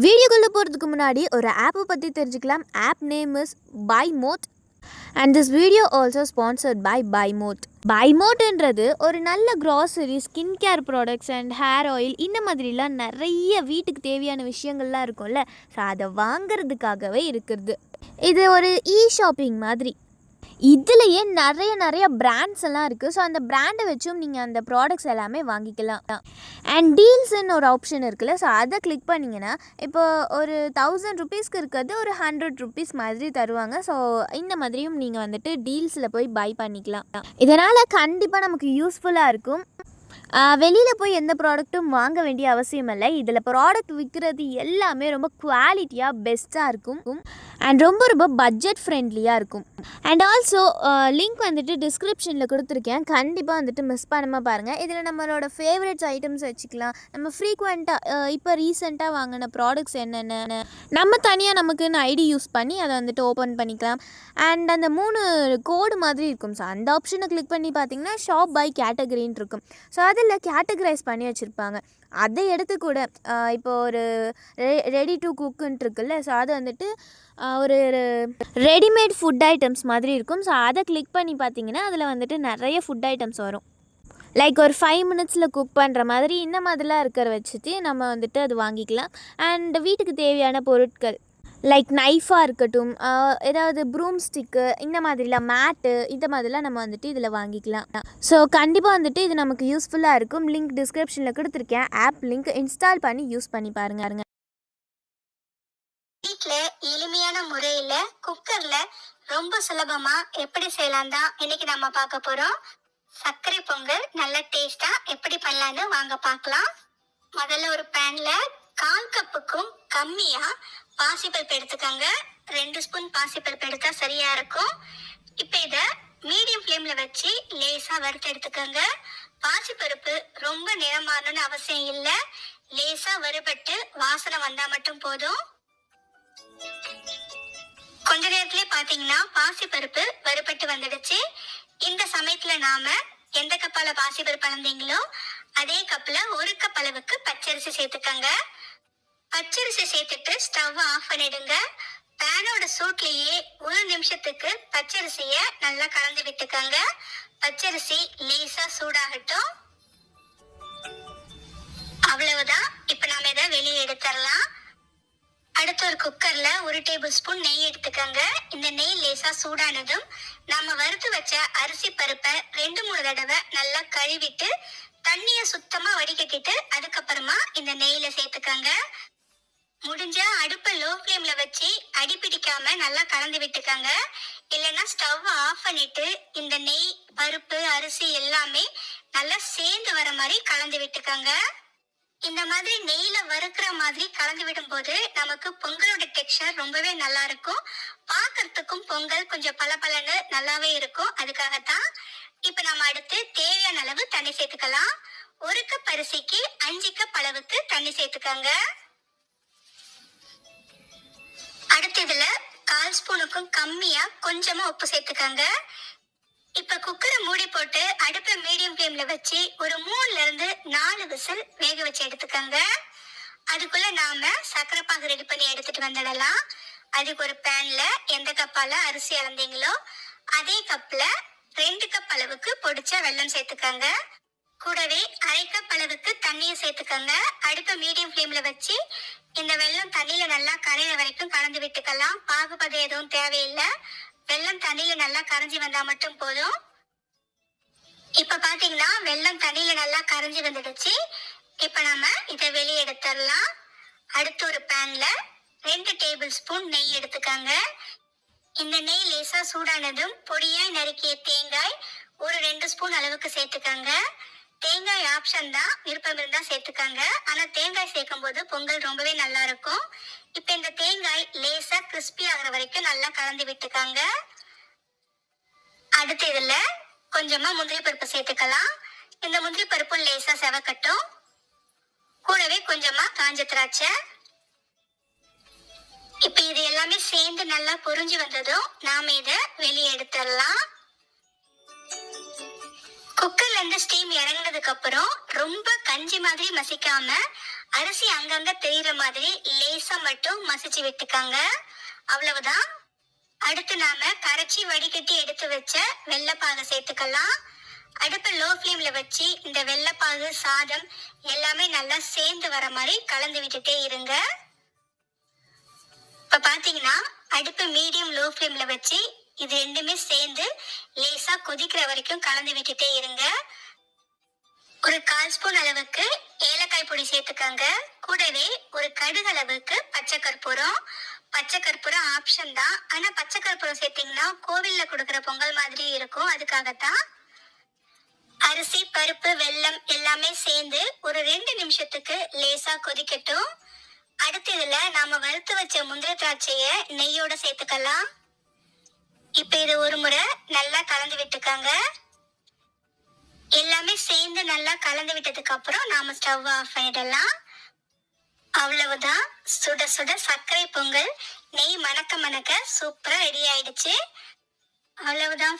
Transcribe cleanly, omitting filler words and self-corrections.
வீடியோக்குள்ளே போகிறதுக்கு முன்னாடி ஒரு ஆப்பை பற்றி தெரிஞ்சுக்கலாம். ஆப் நேம் இஸ் பைமோட் and this video also sponsored by பைமோட். பைமோட்ன்றது ஒரு நல்ல grocery, skin care products and hair oil இந்த மாதிரிலாம் நிறைய வீட்டுக்கு தேவையான விஷயங்கள்லாம் இருக்கும்ல. ஸோ அதை வாங்கிறதுக்காகவே இருக்கிறது. இது ஒரு ஷாப்பிங் மாதிரி. இதுலேயே நிறைய பிராண்ட்ஸ் எல்லாம் இருக்குது. ஸோ அந்த பிராண்டை வச்சும் நீங்கள் அந்த ப்ராடக்ட்ஸ் எல்லாமே வாங்கிக்கலாம். அண்ட் டீல்ஸ்ன்னு ஒரு ஆப்ஷன் இருக்குல்ல, ஸோ அதை கிளிக் பண்ணிங்கன்னா இப்போ ஒரு 1000 ருபீஸ்க்கு இருக்கிறது ஒரு 100 ருபீஸ் மாதிரி தருவாங்க. ஸோ இந்த மாதிரியும் நீங்கள் வந்துட்டு டீல்ஸில் போய் பை பண்ணிக்கலாம். இதனால் கண்டிப்பாக நமக்கு யூஸ்ஃபுல்லாக இருக்கும். வெளியில் போய் எந்த ப்ராடக்ட்டும் வாங்க வேண்டிய அவசியம் இல்லை. இதில் ப்ராடக்ட் விற்கிறது எல்லாமே ரொம்ப குவாலிட்டியாக பெஸ்ட்டாக இருக்கும் அண்ட் ரொம்ப பட்ஜெட் ஃப்ரெண்ட்லியாக இருக்கும். அண்ட் ஆல்சோ லிங்க் வந்துட்டு டிஸ்கிரிப்ஷனில் கொடுத்துருக்கேன். கண்டிப்பாக வந்துட்டு மிஸ் பண்ணாமல் பாருங்கள். இதில் நம்மளோட ஃபேவரட்ஸ் ஐட்டம்ஸ் வச்சுக்கலாம். நம்ம ஃப்ரீக்வெண்ட்டாக இப்போ ரீசெண்டாக வாங்கின ப்ராடக்ட்ஸ் என்னென்ன நம்ம தனியாக நமக்குன்னு ஐடி யூஸ் பண்ணி அதை வந்துட்டு ஓப்பன் பண்ணிக்கலாம். அண்ட் அந்த 3 கோடு மாதிரி இருக்கும். ஸோ அந்த ஆப்ஷனை கிளிக் பண்ணி பார்த்தீங்கன்னா ஷாப் பை கேட்டகரின்னு இருக்கும். ஸோ அதில் கேட்டகரைஸ் பண்ணி வச்சுருப்பாங்க. அதை எடுத்து கூட இப்போ ஒரு ரெடி டு குக்குன்ட்டு இருக்குல்ல, ஸோ அது வந்துட்டு ஒரு ரெடிமேட் ஃபுட் ஐட்டம்ஸ் மாதிரி இருக்கும். ஸோ அதை கிளிக் பண்ணி பார்த்தீங்கன்னா அதில் வந்துட்டு நிறைய ஃபுட் ஐட்டம்ஸ் வரும். லைக் ஒரு 5 மினிட்ஸில் குக் பண்ணுற மாதிரி இந்த மாதிரிலாம் இருக்கிற வச்சுட்டு நம்ம வந்துட்டு அது வாங்கிக்கலாம். அண்ட் வீட்டுக்கு தேவையான பொருட்கள் லைக் நைஃபாக இருக்கட்டும், ஏதாவது ப்ரூம் ஸ்டிக்கு, இந்த மாதிரிலாம் மேட்டு, இந்த மாதிரிலாம் நம்ம வந்துட்டு இதில் வாங்கிக்கலாம். ஸோ கண்டிப்பாக வந்துட்டு இது நமக்கு யூஸ்ஃபுல்லாக இருக்கும். லிங்க் டிஸ்கிரிப்ஷனில் கொடுத்துருக்கேன். ஆப் லிங்க் இன்ஸ்டால் பண்ணி யூஸ் பண்ணி பாருங்க. வீட்டில் எளிமையான முறையில் குக்கரில் ரொம்ப சுலபமாக எப்படி செய்யலாம் தான் இன்னைக்கு நம்ம பார்க்க போகிறோம். சர்க்கரை பொங்கல் நல்ல டேஸ்ட்டாக எப்படி பண்ணலான்னு வாங்க பார்க்கலாம். முதல்ல ஒரு பேனில் 1/4 கப்புக்கும் கம்மியாக பாசிப்பருப்பு எடுத்துக்கோங்க. 2 ஸ்பூன் பாசிப்பருப்பு எடுத்தா சரியா இருக்கும். இப்போ இதை மீடியம் ஃப்ளேம்ல வச்சு லேசா வறுத்து எடுத்துக்கோங்க. பாசிப்பருப்பு ரொம்ப நிறமாறணும்னு அவசியம் இல்லை. லேசா வறுபட்டு வாசனை வந்தா மட்டும் போதும். கொஞ்ச நேரத்திலே பாத்தீங்கன்னா பாசிப்பருப்பு வறுபட்டு வந்துடுச்சு. இந்த சமயத்துல நாம எந்த கப்பால பாசிப்பருப்பு அளந்தீங்களோ அதே கப்ல 1 கப் அளவுக்கு பச்சரிசி சேர்த்துக்கோங்க. பச்சரிசி சேர்த்துட்டு ஸ்டவ் ஆஃப் பண்ணிடுங்க. பேனோட சூட்லயே 1 நிமிஷத்துக்கு பச்சரிசிய நல்லா கலந்து விட்டுக்கோங்க. பச்சரிசி லேசா சூடாகட்டும். அவ்வளவுதான். இப்ப நாம இதை வெளியே எடுத்துடலாம். அடுத்த ஒரு குக்கர்ல 1 டேபிள் ஸ்பூன் நெய் எடுத்துக்கோங்க. இந்த நெய் லேசா சூடானதும் நாம வறுத்து வச்ச அரிசி பருப்பை 2-3 தடவை நல்லா கழுவிட்டு தண்ணிய சுத்தமா வடிகட்டிட்டு அதுக்கப்புறமா இந்த நெய்ல சேர்த்துக்கோங்க. முடிஞ்சா அடுப்பை லோ ஃப்ளேம்ல வச்சு அடி பிடிக்காம நல்லா கலந்து விட்டுக்கோங்க. இல்லைன்னா ஸ்டவ் ஆஃப் பண்ணிட்டு இந்த நெய், பருப்பு, அரிசி எல்லாமே நல்லா சேர்ந்து வர மாதிரி கலந்து விட்டுக்கோங்க. இந்த மாதிரி நெய்ல வறுக்கிற மாதிரி கலந்து விடும் போது நமக்கு பொங்கலோட டெக்ஸ்சர் ரொம்பவே நல்லா இருக்கும். பார்க்கறதுக்கும் பொங்கல் கொஞ்சம் பளபளன்னு நல்லாவே இருக்கும். அதுக்காகத்தான். இப்ப நம்ம அடுத்து தேவையான அளவு தண்ணி சேர்த்துக்கலாம். 1 கப் அரிசிக்கு 5 கப் அளவுக்கு தண்ணி சேர்த்துக்கோங்க. அடுத்து இதுல 1/4 ஸ்பூனுக்கும் கம்மியா கொஞ்சமா உப்பு சேர்த்துக்கோங்க. இப்ப குக்கரை மூடி போட்டு அடுப்பை மீடியம் ஃப்ளேம்ல வச்சு ஒரு 3ல இருந்து 4 விசில் வேக வச்சு எடுத்துக்கோங்க. அதுக்குள்ள நாம சர்க்கரை பாகு ரெடி பண்ணி எடுத்துட்டு வந்துடலாம். அதுக்கு ஒரு பேன்ல எந்த கப்பால அரிசி அளந்தீங்களோ அதே கப்ல 2 கப் அளவுக்கு பொடிச்ச வெல்லம் சேர்த்துக்கோங்க. கூடவே 1/2 கப் அளவுக்கு தண்ணியை சேர்த்துக்கோங்க. அடுப்பை மீடியம் ஃப்ளேம்ல வச்சு இந்த வெல்லம் தண்ணியில நல்லா கரையிற வரைக்கும் கலந்து விட்டுக்கலாம். பாகுபதம் எதுவும் தேவையில்லை. வெல்லம் தண்ணியில நல்லா கரைஞ்சி வந்தா மட்டும் போதும். இப்ப பாத்தீங்கன்னா வெல்லம் தண்ணியில நல்லா கரைஞ்சி வந்துடுச்சு. இப்ப நம்ம இதை வெளியே எடுத்துடலாம். அடுத்து ஒரு பேன்ல 2 டேபிள் ஸ்பூன் நெய் எடுத்துக்கோங்க. இந்த நெய் லேசா சூடானதும் பொடியாய் நறுக்கிய தேங்காய் ஒரு 2 ஸ்பூன் அளவுக்கு சேர்த்துக்கோங்க. தேங்காய் ஆப்ஷன் தான், விருப்பம் இருந்தா சேர்த்துக்கோங்க. ஆனா தேங்காய் சேர்க்கும் போது பொங்கல் ரொம்பவே நல்லா இருக்கும். இப்ப இந்த தேங்காய் லேசா கிறிஸ்பி ஆகிற வரைக்கும் நல்லா கலந்து விட்டுக்கோங்க. அடுத்து இதுல கொஞ்சமா முந்திரி பருப்பு சேர்த்துக்கலாம். இந்த முந்திரி பருப்பு லேசா செவக்கட்டும். கூடவே கொஞ்சமா காஞ்ச திராட்சை. இப்ப இது எல்லாமே சேர்ந்து நல்லா பொரிஞ்சு வந்ததும் நாம இதை வெளியே எடுத்துடலாம். குக்கர்ல இருந்து ஸ்டீம் இறங்கினதுக்கு அப்புறம் ரொம்ப கஞ்சி மாதிரி மசிக்காம அரிசி அங்கங்க தெரியுற மாதிரி லேசா மட்டும் மசிச்சு விட்டுக்காங்க. அவ்வளவுதான். அடுத்து நாம கரைச்சி வடிகட்டி எடுத்து வச்ச வெள்ளைப்பாக சேர்த்துக்கலாம். அடுப்பு லோ ஃப்ளேம்ல வச்சு இந்த வெள்ளைப்பாகு சாதம் எல்லாமே நல்லா சேர்ந்து வர மாதிரி கலந்து விட்டுட்டே இருங்க. இப்ப பாத்தீங்கன்னா அடுப்பு மீடியம் லோ ஃப்ளேம்ல வச்சு இது ரெண்டுமே சேர்ந்து லேசா கொதிக்கிற வரைக்கும் கலந்து விட்டுட்டே இருங்க. ஒரு 1/4 ஸ்பூன் அளவுக்கு ஏலக்காய் பொடி சேர்த்துக்கங்க. கூடவே ஒரு கடுகு அளவுக்கு பச்சை கற்பூரம். பச்சை கற்பூரம் ஆப்ஷன் தான், ஆனா பச்சை கற்பூரம் சேர்த்தீங்கன்னா கோவில்ல கொடுக்குற பொங்கல் மாதிரி இருக்கும், அதுக்காகத்தான். அரிசி பருப்பு வெல்லம் எல்லாமே சேர்ந்து ஒரு 2 நிமிஷத்துக்கு லேசா கொதிக்கட்டும். அடுத்து இதுல நாம வறுத்து வச்ச முந்திரி திராட்சைய நெய்யோட சேர்த்துக்கலாம். இப்ப இது ஒரு முறை நல்லா கலந்து விட்டுக்கங்க. எல்லாமே சேர்ந்து நல்லா கலந்து விட்டதுக்கு அப்புறம் நாம ஸ்டவ் ஆஃப் பண்ணிடலாம். அவ்வளவுதான், சுட சுட சர்க்கரை பொங்கல் நெய் மணக்க மணக்க சூப்பரா ரெடி ஆயிடுச்சு. அவ்வளவுதான்.